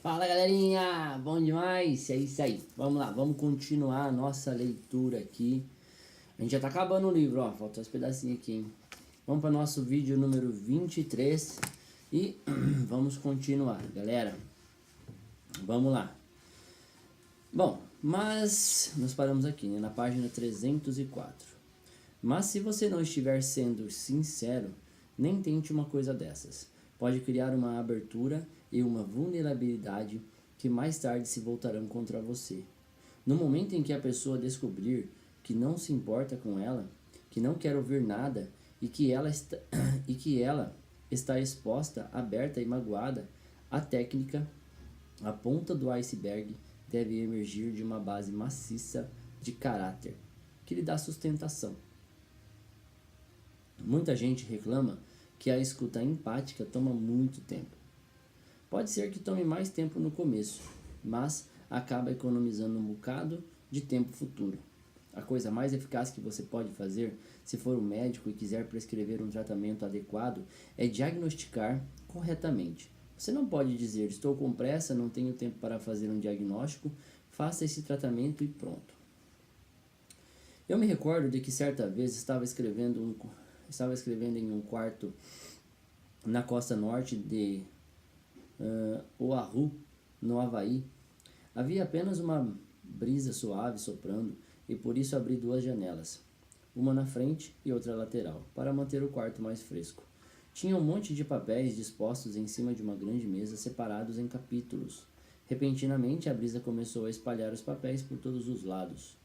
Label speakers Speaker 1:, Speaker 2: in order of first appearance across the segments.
Speaker 1: Fala galerinha, bom demais, é isso aí, vamos lá, vamos continuar a nossa leitura aqui. A gente já tá acabando o livro, ó, falta uns pedacinhos aqui, hein? Vamos para nosso vídeo número 23 e vamos continuar, galera. Vamos lá. Bom, mas nós paramos aqui, né, na página 304. Mas se você não estiver sendo sincero, nem tente uma coisa dessas. Pode criar uma abertura e uma vulnerabilidade que mais tarde se voltarão contra você. No momento em que a pessoa descobrir que não se importa com ela, que não quer ouvir nada e que ela está exposta, aberta e magoada, a técnica, a ponta do iceberg, deve emergir de uma base maciça de caráter que lhe dá sustentação. Muita gente reclama que a escuta empática toma muito tempo. Pode ser que tome mais tempo no começo, mas acaba economizando um bocado de tempo futuro. A coisa mais eficaz que você pode fazer, se for um médico e quiser prescrever um tratamento adequado, é diagnosticar corretamente. Você não pode dizer, estou com pressa, não tenho tempo para fazer um diagnóstico, faça esse tratamento e pronto. Eu me recordo de que certa vez estava escrevendo em um quarto na costa norte de Oahu, no Havaí. Havia apenas uma brisa suave soprando e por isso abri duas janelas, uma na frente e outra lateral, para manter o quarto mais fresco. Tinha um monte de papéis dispostos em cima de uma grande mesa, separados em capítulos. Repentinamente, a brisa começou a espalhar os papéis por todos os lados.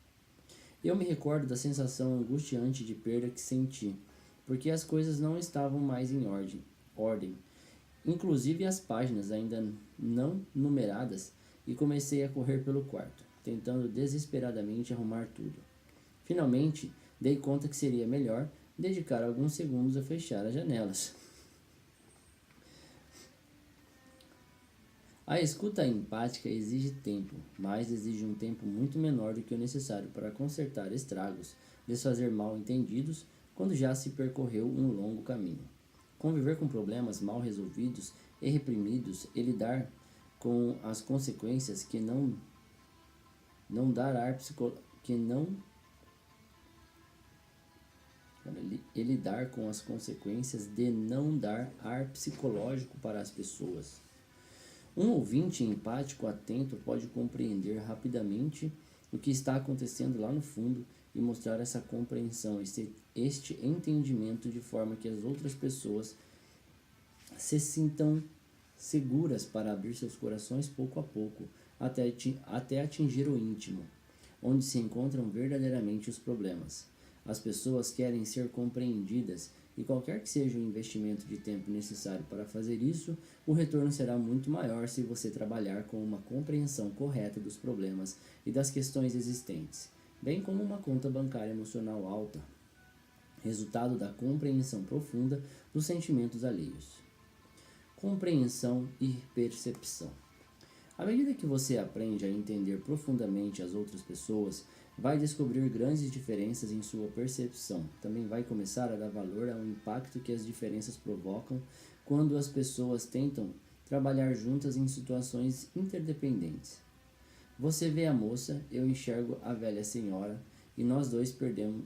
Speaker 1: Eu me recordo da sensação angustiante de perda que senti, porque as coisas não estavam mais em ordem, inclusive as páginas ainda não numeradas, e comecei a correr pelo quarto, tentando desesperadamente arrumar tudo. Finalmente, dei conta que seria melhor dedicar alguns segundos a fechar as janelas. A escuta empática exige tempo, mas exige um tempo muito menor do que o necessário para consertar estragos, desfazer mal-entendidos, quando já se percorreu um longo caminho. Conviver com problemas mal resolvidos e reprimidos e lidar com as consequências que não dar ar que não e lidar com as consequências de não dar ar psicológico para as pessoas. Um ouvinte empático atento pode compreender rapidamente o que está acontecendo lá no fundo e mostrar essa compreensão, este entendimento, de forma que as outras pessoas se sintam seguras para abrir seus corações pouco a pouco, até atingir o íntimo, onde se encontram verdadeiramente os problemas. As pessoas querem ser compreendidas, e qualquer que seja o investimento de tempo necessário para fazer isso, o retorno será muito maior se você trabalhar com uma compreensão correta dos problemas e das questões existentes, bem como uma conta bancária emocional alta, resultado da compreensão profunda dos sentimentos alheios. Compreensão e percepção. À medida que você aprende a entender profundamente as outras pessoas, vai descobrir grandes diferenças em sua percepção. Também vai começar a dar valor ao impacto que as diferenças provocam quando as pessoas tentam trabalhar juntas em situações interdependentes. Você vê a moça, eu enxergo a velha senhora, e nós dois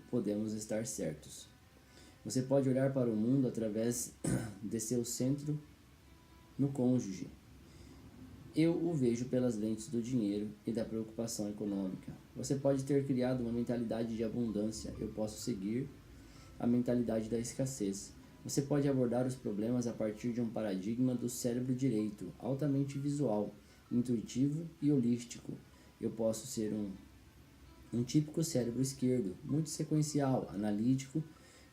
Speaker 1: podemos estar certos. Você pode olhar para o mundo através de seu centro no cônjuge. Eu o vejo pelas lentes do dinheiro e da preocupação econômica. Você pode ter criado uma mentalidade de abundância, eu posso seguir a mentalidade da escassez. Você pode abordar os problemas a partir de um paradigma do cérebro direito, altamente visual, intuitivo e holístico. Eu posso ser um típico cérebro esquerdo, muito sequencial, analítico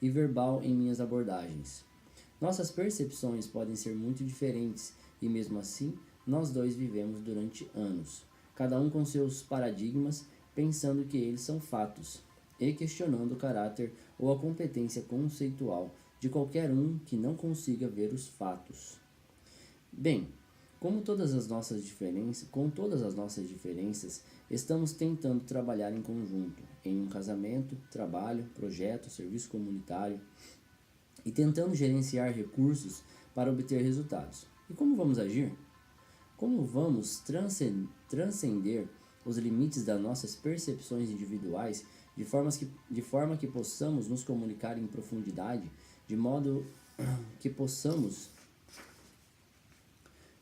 Speaker 1: e verbal em minhas abordagens. Nossas percepções podem ser muito diferentes e, mesmo assim, nós dois vivemos durante anos, cada um com seus paradigmas, pensando que eles são fatos, e questionando o caráter ou a competência conceitual de qualquer um que não consiga ver os fatos. Bem, com todas as nossas diferenças, estamos tentando trabalhar em conjunto, em um casamento, trabalho, projeto, serviço comunitário, e tentando gerenciar recursos para obter resultados. E como vamos agir? Como vamos transcender os limites das nossas percepções individuais de forma que possamos nos comunicar em profundidade, de modo que possamos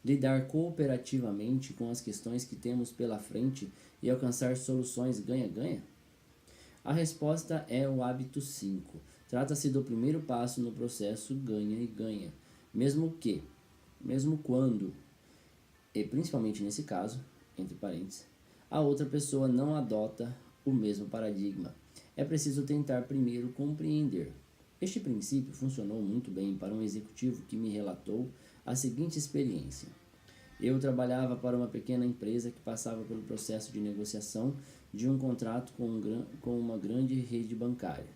Speaker 1: lidar cooperativamente com as questões que temos pela frente e alcançar soluções ganha-ganha? A resposta é o hábito 5. Trata-se do primeiro passo no processo ganha e ganha, mesmo quando, e principalmente nesse caso, entre parênteses, a outra pessoa não adota o mesmo paradigma. É preciso tentar primeiro compreender. Este princípio funcionou muito bem para um executivo que me relatou a seguinte experiência. Eu trabalhava para uma pequena empresa que passava pelo processo de negociação de um contrato com uma grande rede bancária.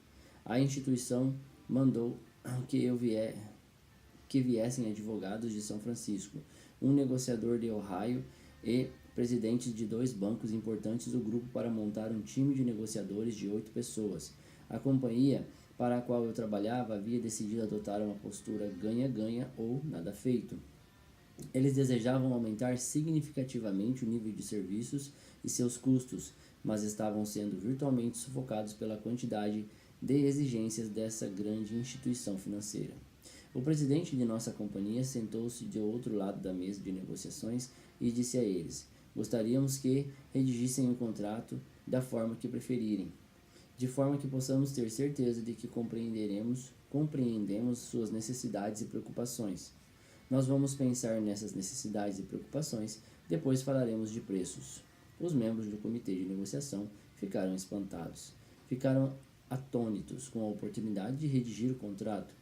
Speaker 1: A instituição mandou que viessem advogados de São Francisco, um negociador de Ohio e presidentes de 2 bancos importantes do grupo para montar um time de negociadores de 8 pessoas. A companhia para a qual eu trabalhava havia decidido adotar uma postura ganha-ganha ou nada feito. Eles desejavam aumentar significativamente o nível de serviços e seus custos, mas estavam sendo virtualmente sufocados pela quantidade de exigências dessa grande instituição financeira. O presidente de nossa companhia sentou-se do outro lado da mesa de negociações e disse a eles: gostaríamos que redigissem o contrato da forma que preferirem, de forma que possamos ter certeza de que compreendemos suas necessidades e preocupações. Nós vamos pensar nessas necessidades e preocupações, depois falaremos de preços. Os membros do comitê de negociação ficaram espantados. Ficaram atônitos com a oportunidade de redigir o contrato.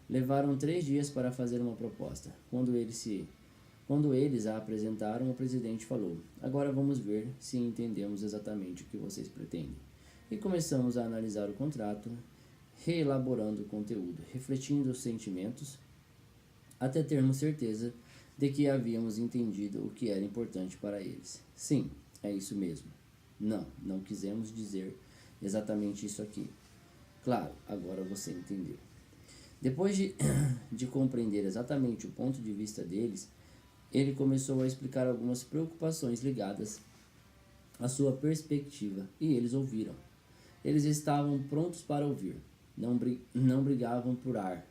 Speaker 1: Levaram 3 dias para fazer uma proposta. Quando eles a apresentaram, o presidente falou: agora vamos ver se entendemos exatamente o que vocês pretendem. E começamos a analisar o contrato, reelaborando o conteúdo, refletindo os sentimentos, até termos certeza de que havíamos entendido o que era importante para eles. Sim, é isso mesmo. Não quisemos dizer exatamente isso aqui. Claro, agora você entendeu. Depois de compreender exatamente o ponto de vista deles, ele começou a explicar algumas preocupações ligadas à sua perspectiva, e eles ouviram. Eles estavam prontos para ouvir, não brigavam por ar.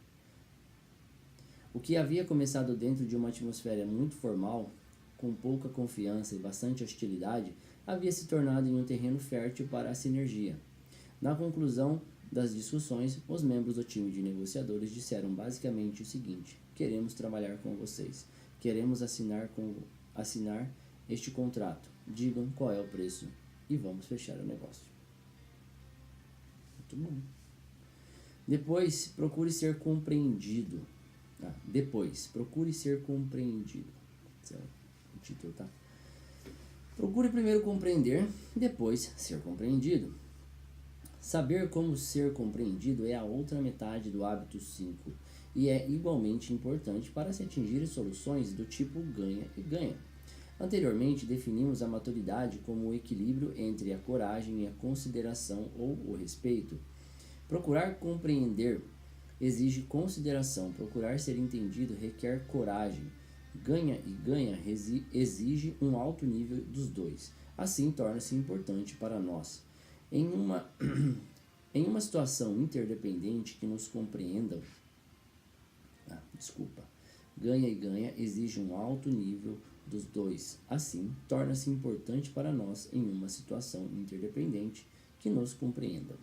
Speaker 1: O que havia começado dentro de uma atmosfera muito formal, com pouca confiança e bastante hostilidade, havia se tornado em um terreno fértil para a sinergia. Na conclusão das discussões, os membros do time de negociadores disseram basicamente o seguinte: queremos trabalhar com vocês, queremos assinar este contrato, digam qual é o preço e vamos fechar o negócio. Muito bom. Depois, procure ser compreendido. Procure ser compreendido. Esse é o título, tá? Procure primeiro compreender, depois ser compreendido. Saber como ser compreendido é a outra metade do hábito 5 e é igualmente importante para se atingir soluções do tipo ganha e ganha. Anteriormente, definimos a maturidade como o equilíbrio entre a coragem e a consideração ou o respeito. Procurar compreender exige consideração, procurar ser entendido requer coragem. Ganha e ganha exige um alto nível dos dois. Assim, torna-se importante para nós. Em uma situação interdependente que nos compreendam, ganha e ganha exige um alto nível dos dois. Assim, torna-se importante para nós em uma situação interdependente que nos compreendam.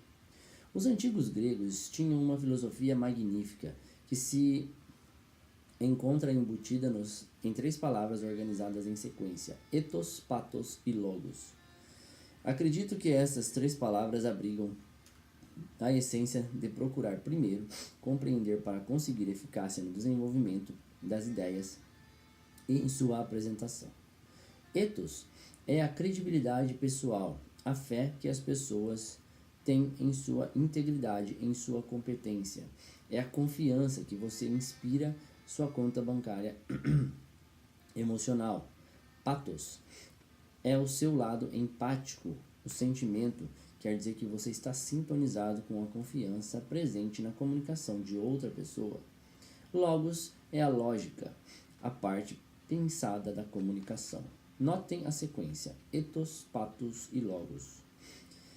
Speaker 1: Os antigos gregos tinham uma filosofia magnífica que se encontra embutida em 3 palavras organizadas em sequência: ethos, pathos e logos. Acredito que essas 3 palavras abrigam a essência de procurar primeiro compreender para conseguir eficácia no desenvolvimento das ideias e em sua apresentação. Ethos é a credibilidade pessoal, a fé que as pessoas têm em sua integridade, em sua competência. É a confiança que você inspira sua conta bancária emocional. Pathos é o seu lado empático, o sentimento quer dizer que você está sintonizado com a confiança presente na comunicação de outra pessoa. Logos é a lógica, a parte pensada da comunicação. Notem a sequência: ethos, pathos e logos.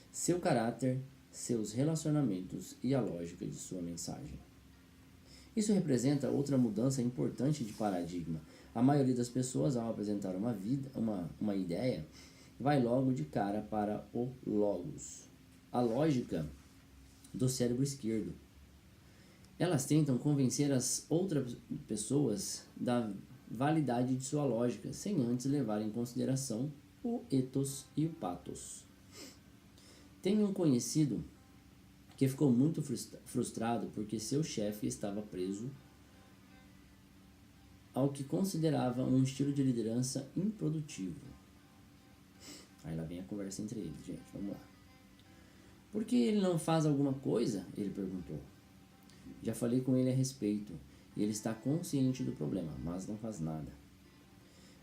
Speaker 1: Seu caráter, seus relacionamentos e a lógica de sua mensagem. Isso representa outra mudança importante de paradigma. A maioria das pessoas, ao apresentar uma ideia, vai logo de cara para o logos, a lógica do cérebro esquerdo. Elas tentam convencer as outras pessoas da validade de sua lógica, sem antes levar em consideração o ethos e o pathos. Tenho um conhecido que ficou muito frustrado porque seu chefe estava preso ao que considerava um estilo de liderança improdutivo. Aí lá vem a conversa entre eles, gente, vamos lá. Por que ele não faz alguma coisa? Ele perguntou. Já falei com ele a respeito, e ele está consciente do problema, mas não faz nada.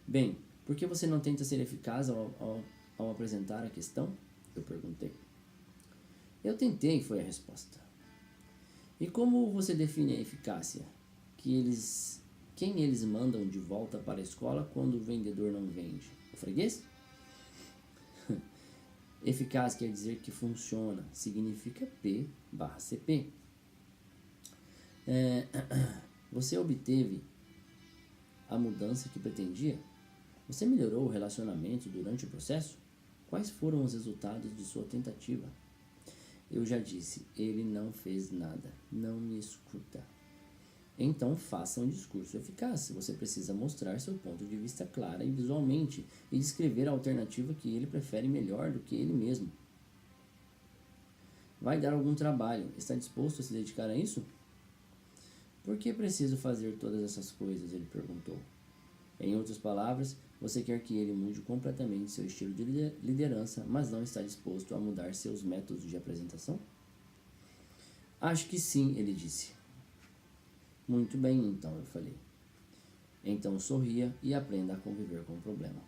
Speaker 1: Bem, por que você não tenta ser eficaz ao apresentar a questão? Eu perguntei. Eu tentei, foi a resposta. E como você define a eficácia? Quem eles mandam de volta para a escola quando o vendedor não vende? O freguês? Eficaz quer dizer que funciona, significa P/CP. Você obteve a mudança que pretendia? Você melhorou o relacionamento durante o processo? Quais foram os resultados de sua tentativa? Eu já disse, ele não fez nada, não me escuta. Então faça um discurso eficaz. Você precisa mostrar seu ponto de vista clara e visualmente e descrever a alternativa que ele prefere melhor do que ele mesmo. Vai dar algum trabalho. Está disposto a se dedicar a isso? Por que preciso fazer todas essas coisas? Ele perguntou. Em outras palavras, você quer que ele mude completamente seu estilo de liderança, mas não está disposto a mudar seus métodos de apresentação? Acho que sim, ele disse. Muito bem, então, eu falei. Então sorria e aprenda a conviver com o problema.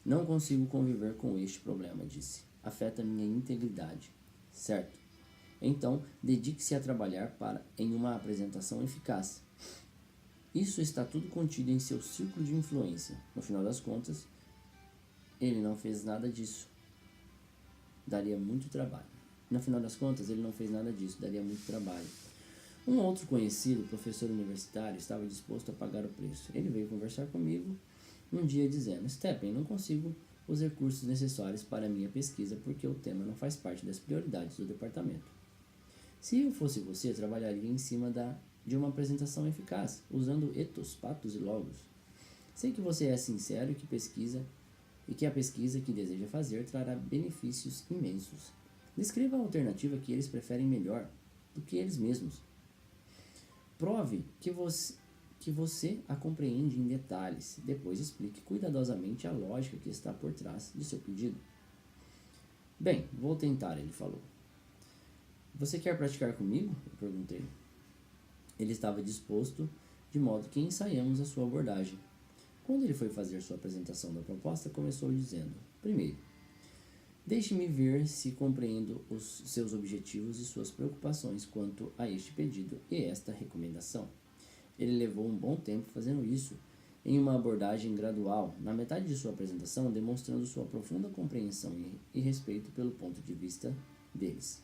Speaker 1: Não consigo conviver com este problema, disse. Afeta minha integridade. Certo. Então, dedique-se a trabalhar em uma apresentação eficaz. Isso está tudo contido em seu círculo de influência. No final das contas, ele não fez nada disso. Daria muito trabalho. No final das contas, ele não fez nada disso. Daria muito trabalho. Um outro conhecido, professor universitário, estava disposto a pagar o preço. Ele veio conversar comigo um dia dizendo: Stephen, não consigo os recursos necessários para a minha pesquisa porque o tema não faz parte das prioridades do departamento. Se eu fosse você, trabalharia em cima de uma apresentação eficaz, usando ethos, pathos e logos. Sei que você é sincero e que a pesquisa que deseja fazer trará benefícios imensos. Descreva a alternativa que eles preferem melhor do que eles mesmos. Prove que você a compreende em detalhes. Depois explique cuidadosamente a lógica que está por trás de seu pedido. Bem, vou tentar, ele falou. Você quer praticar comigo? Eu perguntei. Ele estava disposto, de modo que ensaiamos a sua abordagem. Quando ele foi fazer sua apresentação da proposta, começou dizendo: Primeiro, deixe-me ver se compreendo os seus objetivos e suas preocupações quanto a este pedido e esta recomendação. Ele levou um bom tempo fazendo isso, em uma abordagem gradual, na metade de sua apresentação, demonstrando sua profunda compreensão e respeito pelo ponto de vista deles.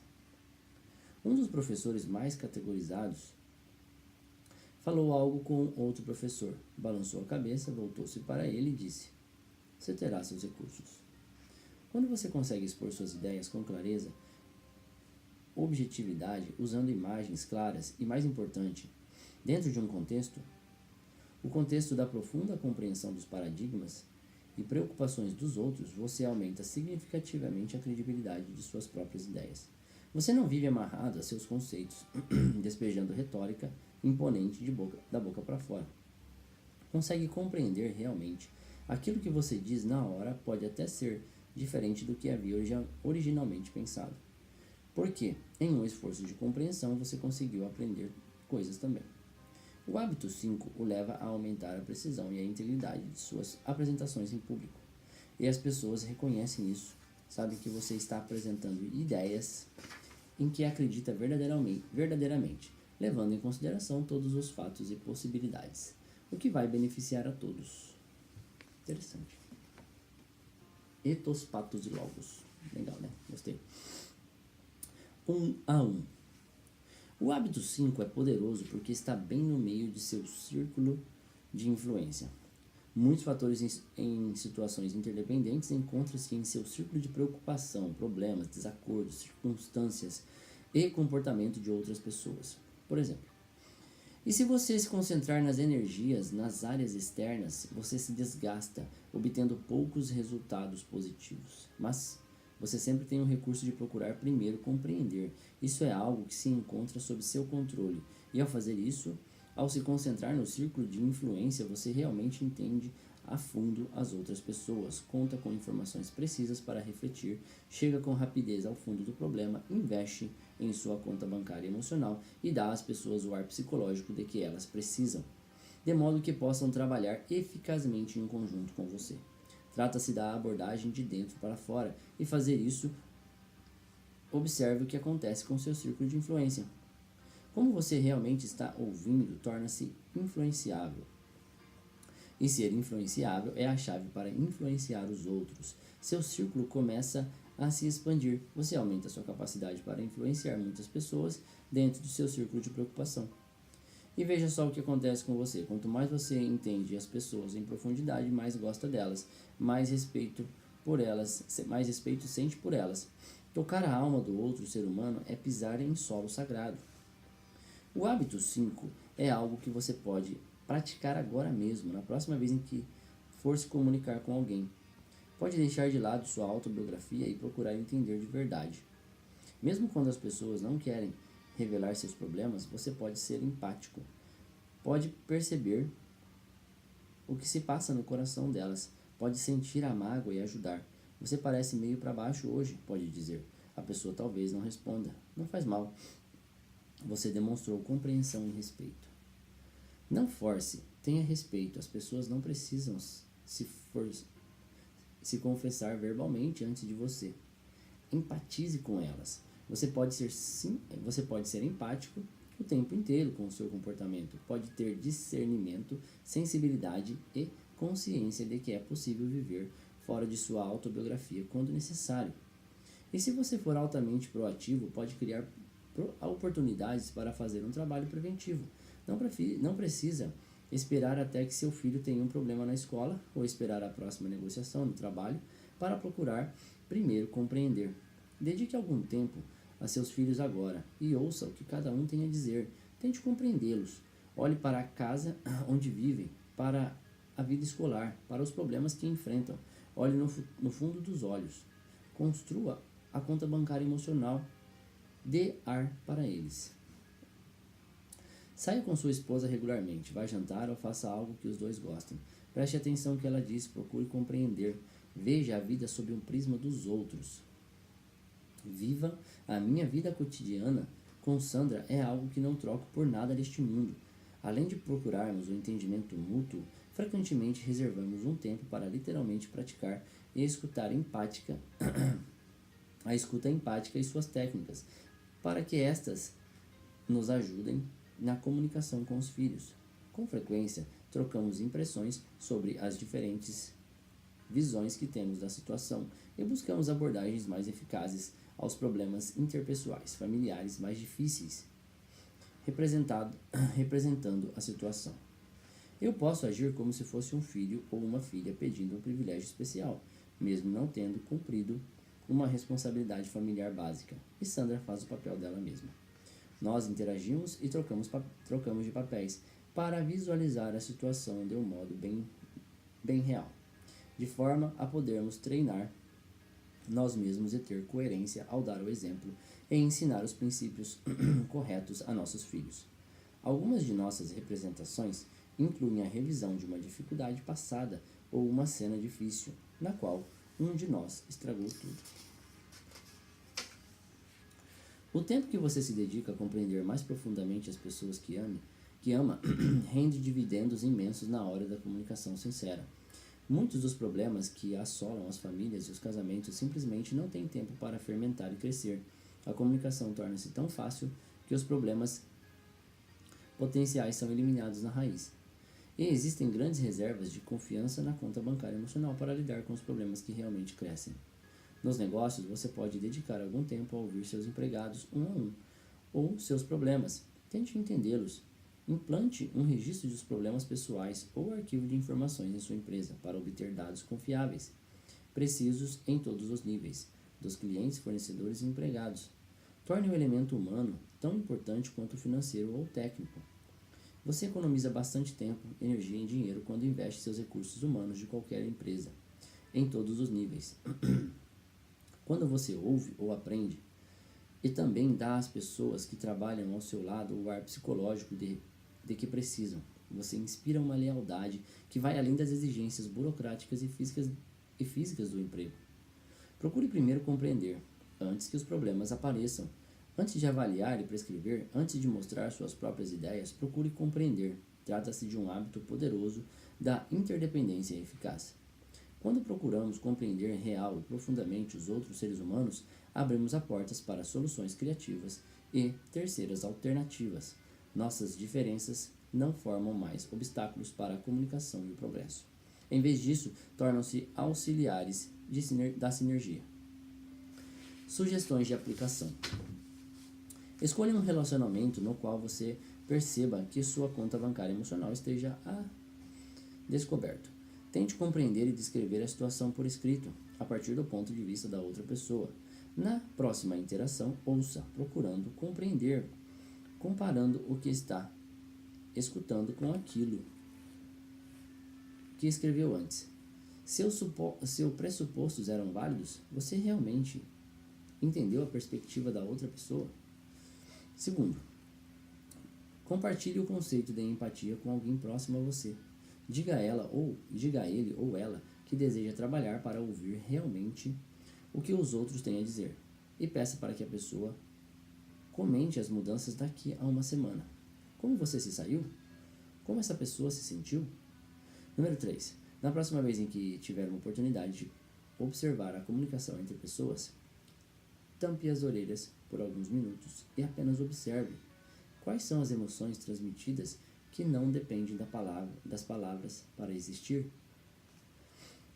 Speaker 1: Um dos professores mais categorizados falou algo com outro professor, balançou a cabeça, voltou-se para ele e disse: Você terá seus recursos. Quando você consegue expor suas ideias com clareza, objetividade, usando imagens claras e, mais importante, dentro de um contexto, o contexto da profunda compreensão dos paradigmas e preocupações dos outros, você aumenta significativamente a credibilidade de suas próprias ideias. Você não vive amarrado a seus conceitos, despejando retórica imponente da boca para fora. Consegue compreender realmente aquilo que você diz na hora pode até ser diferente do que havia originalmente pensado. Porque, em um esforço de compreensão, você conseguiu aprender coisas também. O hábito 5 o leva a aumentar a precisão e a integridade de suas apresentações em público. E as pessoas reconhecem isso, sabem que você está apresentando ideias em que acredita verdadeiramente, levando em consideração todos os fatos e possibilidades. o que vai beneficiar a todos. Interessante. Ethos, patos e logos. Legal, né? Gostei. 1 a 1. O hábito 5 é poderoso porque está bem no meio de seu círculo de influência. Muitos fatores em situações interdependentes encontram-se em seu círculo de preocupação, problemas, desacordos, circunstâncias e comportamento de outras pessoas. Por exemplo, e se você se concentrar nas energias nas áreas externas, você se desgasta, obtendo poucos resultados positivos. Mas você sempre tem o recurso de procurar primeiro compreender. Isso é algo que se encontra sob seu controle. E ao fazer isso, ao se concentrar no círculo de influência, você realmente entende a fundo as outras pessoas, conta com informações precisas para refletir, chega com rapidez ao fundo do problema, investe em sua conta bancária emocional e dá às pessoas o ar psicológico de que elas precisam, de modo que possam trabalhar eficazmente em conjunto com você. Trata-se da abordagem de dentro para fora, e fazer isso, observe o que acontece com seu círculo de influência. Como você realmente está ouvindo torna-se influenciável. E ser influenciável é a chave para influenciar os outros. Seu círculo começa a se expandir. Você aumenta sua capacidade para influenciar muitas pessoas dentro do seu círculo de preocupação. E veja só o que acontece com você. Quanto mais você entende as pessoas em profundidade, mais gosta delas, mais respeito sente por elas. Tocar a alma do outro ser humano é pisar em solo sagrado. O hábito 5 é algo que você pode praticar agora mesmo, na próxima vez em que for se comunicar com alguém. Pode deixar de lado sua autobiografia e procurar entender de verdade. Mesmo quando as pessoas não querem revelar seus problemas, você pode ser empático. Pode perceber o que se passa no coração delas. Pode sentir a mágoa e ajudar. Você parece meio para baixo hoje, pode dizer. A pessoa talvez não responda. Não faz mal. Você demonstrou compreensão e respeito. Não force, tenha respeito. As pessoas não precisam se confessar verbalmente antes de você. Empatize com elas. Você pode ser empático o tempo inteiro com o seu comportamento. Pode ter discernimento, sensibilidade e consciência de que é possível viver fora de sua autobiografia quando necessário. E se você for altamente proativo, pode criar oportunidades para fazer um trabalho preventivo. Não precisa esperar até que seu filho tenha um problema na escola ou esperar a próxima negociação no trabalho para procurar primeiro compreender. Dedique algum tempo a seus filhos agora e ouça o que cada um tem a dizer. Tente compreendê-los. Olhe para a casa onde vivem, para a vida escolar, para os problemas que enfrentam. Olhe no fundo dos olhos. Construa a conta bancária emocional. Dê ar para eles. Saia com sua esposa regularmente, vá jantar ou faça algo que os dois gostem. Preste atenção no que ela diz, procure compreender. Veja a vida sob um prisma dos outros. Viva a minha vida cotidiana com Sandra é algo que não troco por nada deste mundo. Além de procurarmos o entendimento mútuo, frequentemente reservamos um tempo para literalmente praticar e escutar empática, a escuta empática e suas técnicas, para que estas nos ajudem na comunicação com os filhos. Com frequência, trocamos impressões sobre as diferentes visões que temos da situação e buscamos abordagens mais eficazes aos problemas interpessoais, familiares mais difíceis, representando a situação. Eu posso agir como se fosse um filho ou uma filha pedindo um privilégio especial, mesmo não tendo cumprido uma responsabilidade familiar básica, e Sandra faz o papel dela mesma. Nós interagimos e trocamos de papéis para visualizar a situação de um modo bem real, de forma a podermos treinar nós mesmos e ter coerência ao dar o exemplo e ensinar os princípios corretos a nossos filhos. Algumas de nossas representações incluem a revisão de uma dificuldade passada ou uma cena difícil, na qual um de nós estragou tudo. O tempo que você se dedica a compreender mais profundamente as pessoas que ama, rende dividendos imensos na hora da comunicação sincera. Muitos dos problemas que assolam as famílias e os casamentos simplesmente não têm tempo para fermentar e crescer. A comunicação torna-se tão fácil que os problemas potenciais são eliminados na raiz. E existem grandes reservas de confiança na conta bancária emocional para lidar com os problemas que realmente crescem. Nos negócios, você pode dedicar algum tempo a ouvir seus empregados um a um, ou seus problemas. Tente entendê-los. Implante um registro dos problemas pessoais ou arquivo de informações em sua empresa para obter dados confiáveis, precisos em todos os níveis, dos clientes, fornecedores e empregados. Torne o elemento humano tão importante quanto o financeiro ou técnico. Você economiza bastante tempo, energia e dinheiro quando investe seus recursos humanos de qualquer empresa, em todos os níveis. Quando você ouve ou aprende, e também dá às pessoas que trabalham ao seu lado o ar psicológico de que precisam, você inspira uma lealdade que vai além das exigências burocráticas e físicas do emprego. Procure primeiro compreender, antes que os problemas apareçam. Antes de avaliar e prescrever, antes de mostrar suas próprias ideias, procure compreender. Trata-se de um hábito poderoso da interdependência eficaz. Quando procuramos compreender real e profundamente os outros seres humanos, abrimos as portas para soluções criativas e terceiras alternativas. Nossas diferenças não formam mais obstáculos para a comunicação e o progresso. Em vez disso, tornam-se auxiliares da sinergia. Sugestões de aplicação. Escolha um relacionamento no qual você perceba que sua conta bancária emocional esteja a descoberto. Tente compreender e descrever a situação por escrito, a partir do ponto de vista da outra pessoa. Na próxima interação, ouça, procurando compreender, comparando o que está escutando com aquilo que escreveu antes. Seus pressupostos eram válidos? Você realmente entendeu a perspectiva da outra pessoa? Segundo, compartilhe o conceito de empatia com alguém próximo a você. Diga a ele ou ela que deseja trabalhar para ouvir realmente o que os outros têm a dizer e peça para que a pessoa comente as mudanças daqui a uma semana. Como você se saiu? Como essa pessoa se sentiu? Número 3. Na próxima vez em que tiver uma oportunidade de observar a comunicação entre pessoas, tampe as orelhas por alguns minutos e apenas observe quais são as emoções transmitidas que não dependem das palavras para existir.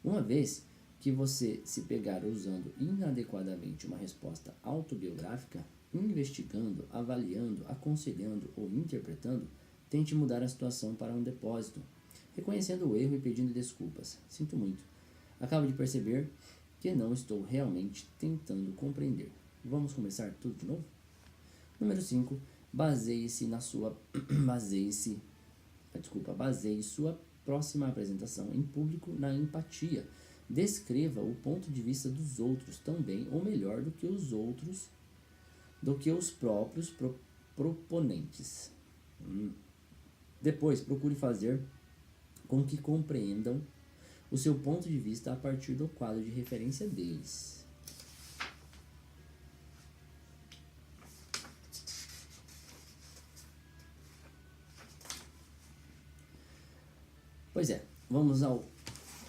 Speaker 1: Uma vez que você se pegar usando inadequadamente uma resposta autobiográfica, investigando, avaliando, aconselhando ou interpretando, tente mudar a situação para um depósito, reconhecendo o erro e pedindo desculpas. Sinto muito. Acabo de perceber que não estou realmente tentando compreender. Vamos começar tudo de novo? Número 5. Baseie sua próxima apresentação em público na empatia. Descreva o ponto de vista dos outros tão bem ou melhor do que os próprios proponentes. Depois, procure fazer com que compreendam o seu ponto de vista a partir do quadro de referência deles. Pois é, vamos ao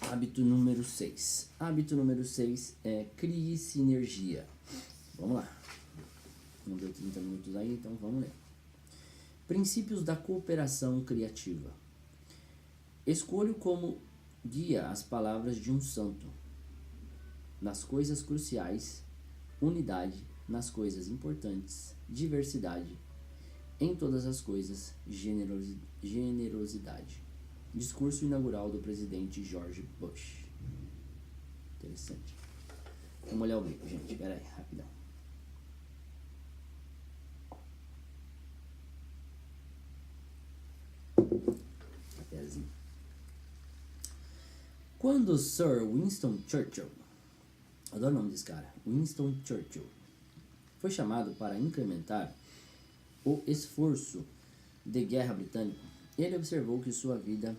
Speaker 1: hábito número 6. Hábito número 6 é crie sinergia. Vamos lá. Não deu 30 minutos aí, então vamos ler. Princípios da cooperação criativa. Escolho como guia as palavras de um santo. Nas coisas cruciais, unidade; nas coisas importantes, diversidade; em todas as coisas, generosidade. Discurso inaugural do presidente George Bush. Interessante. Vamos olhar o vídeo, gente. Pera aí, rapidão. Cafézinho. Quando Sir Winston Churchill, adoro o nome desse cara, Winston Churchill, foi chamado para incrementar o esforço de guerra britânico, ele observou que sua vida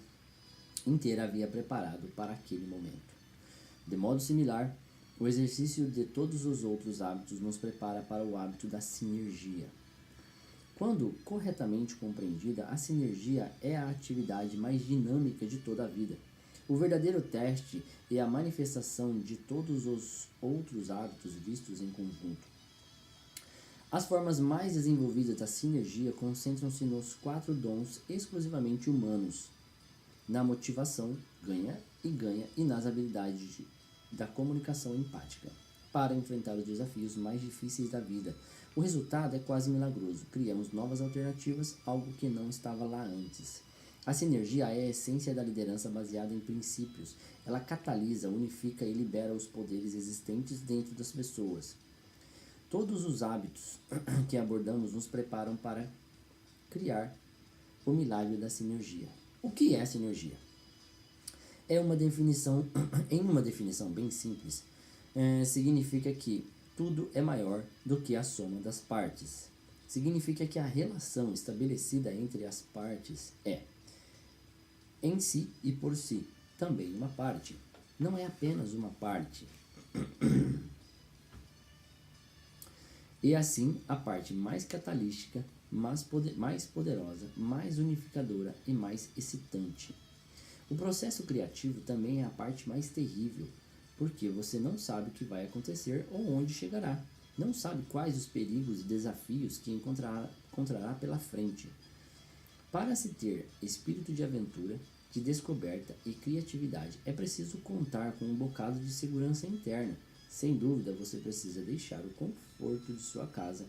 Speaker 1: inteira havia preparado para aquele momento. De modo similar, o exercício de todos os outros hábitos nos prepara para o hábito da sinergia. Quando corretamente compreendida, a sinergia é a atividade mais dinâmica de toda a vida. O verdadeiro teste é a manifestação de todos os outros hábitos vistos em conjunto. As formas mais desenvolvidas da sinergia concentram-se nos 4 dons exclusivamente humanos. na motivação, ganha, e nas habilidades da comunicação empática, para enfrentar os desafios mais difíceis da vida. O resultado é quase milagroso. Criamos novas alternativas, algo que não estava lá antes. A sinergia é a essência da liderança baseada em princípios. Ela catalisa, unifica e libera os poderes existentes dentro das pessoas. Todos os hábitos que abordamos nos preparam para criar o milagre da sinergia. O que é sinergia? Em uma definição bem simples, significa que tudo é maior do que a soma das partes. Significa que a relação estabelecida entre as partes é, em si e por si, também uma parte. Não é apenas uma parte. E assim, a parte mais catalítica, mais poderosa, mais unificadora e mais excitante. O processo criativo também é a parte mais terrível, porque você não sabe o que vai acontecer ou onde chegará. Não sabe quais os perigos e desafios que encontrará pela frente. Para se ter espírito de aventura, de descoberta e criatividade, é preciso contar com um bocado de segurança interna. Sem dúvida, você precisa deixar o conforto de sua casa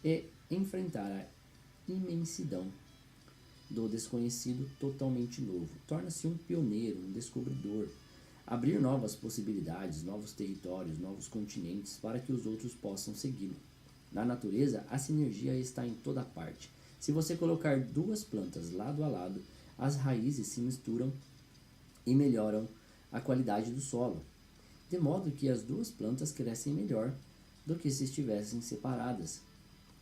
Speaker 1: e enfrentar a imensidão do desconhecido totalmente novo. Torna-se um pioneiro, um descobridor. Abrir novas possibilidades, novos territórios, novos continentes para que os outros possam segui-lo. Na natureza, a sinergia está em toda parte. Se você colocar duas plantas lado a lado, as raízes se misturam e melhoram a qualidade do solo, de modo que as duas plantas crescem melhor do que se estivessem separadas.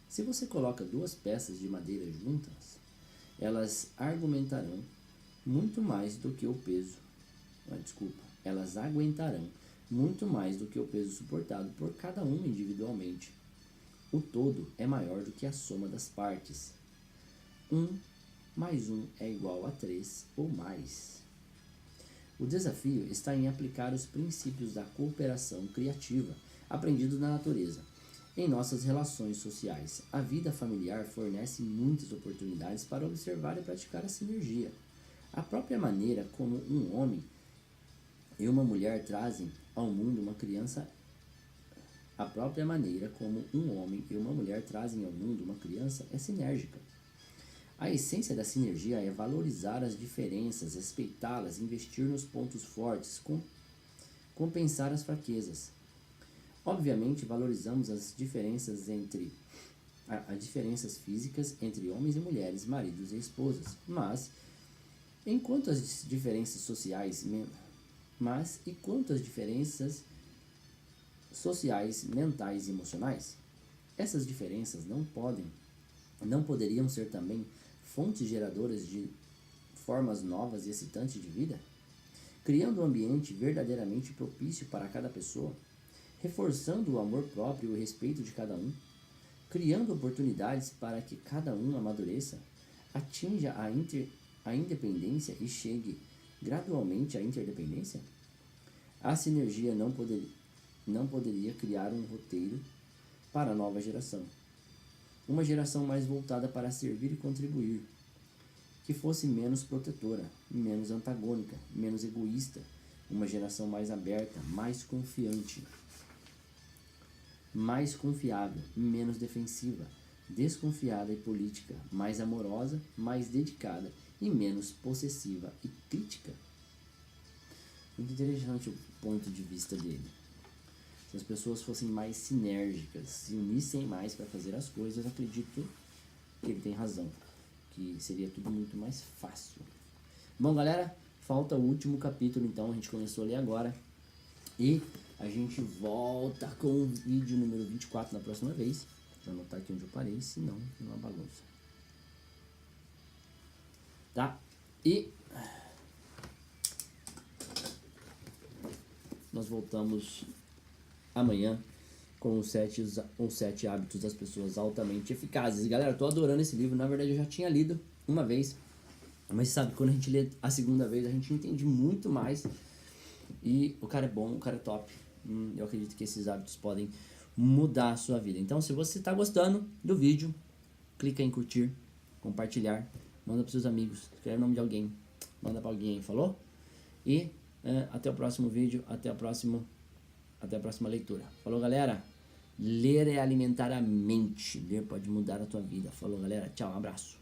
Speaker 1: Se você coloca duas peças de madeira juntas, elas aguentarão muito mais do que o peso suportado por cada uma individualmente. O todo é maior do que a soma das partes. 1 mais 1 é igual a 3 ou mais. O desafio está em aplicar os princípios da cooperação criativa aprendidos na natureza em nossas relações sociais. A vida familiar fornece muitas oportunidades para observar e praticar a sinergia. A própria maneira como um homem e uma mulher trazem ao mundo uma criança é sinérgica. A essência da sinergia é valorizar as diferenças, respeitá-las, investir nos pontos fortes, compensar as fraquezas. Obviamente, valorizamos as diferenças físicas entre homens e mulheres, maridos e esposas, mas quanto às diferenças sociais, mentais e emocionais? Essas diferenças não poderiam ser também fontes geradoras de formas novas e excitantes de vida? Criando um ambiente verdadeiramente propício para cada pessoa, reforçando o amor próprio e o respeito de cada um, criando oportunidades para que cada um amadureça, atinja a independência e chegue gradualmente à interdependência? A sinergia não poderia criar um roteiro para a nova geração. Uma geração mais voltada para servir e contribuir, que fosse menos protetora, menos antagônica, menos egoísta, uma geração mais aberta, mais confiante, mais confiável, menos defensiva, desconfiada e política, mais amorosa, mais dedicada e menos possessiva e crítica. Muito interessante o ponto de vista dele. Se as pessoas fossem mais sinérgicas, se unissem mais para fazer as coisas, acredito que ele tem razão, que seria tudo muito mais fácil. Bom, galera, falta o último capítulo, então a gente começou a ler agora e a gente volta com o vídeo número 24 na próxima vez. Vou anotar aqui onde eu parei, senão é uma bagunça. Tá? E nós voltamos amanhã com os 7 hábitos das pessoas altamente eficazes. Galera, tô adorando esse livro. Na verdade, eu já tinha lido uma vez, mas sabe, quando a gente lê a segunda vez, a gente entende muito mais. E o cara é bom, o cara é top. Eu acredito que esses hábitos podem mudar a sua vida. Então, se você está gostando do vídeo, clica em curtir, compartilhar, manda para seus amigos, escreve o nome de alguém, Manda pra alguém aí, falou? E até o próximo vídeo, até a próxima leitura. Falou, galera? Ler é alimentar a mente. Ler pode mudar a tua vida. Falou, galera? Tchau, um abraço.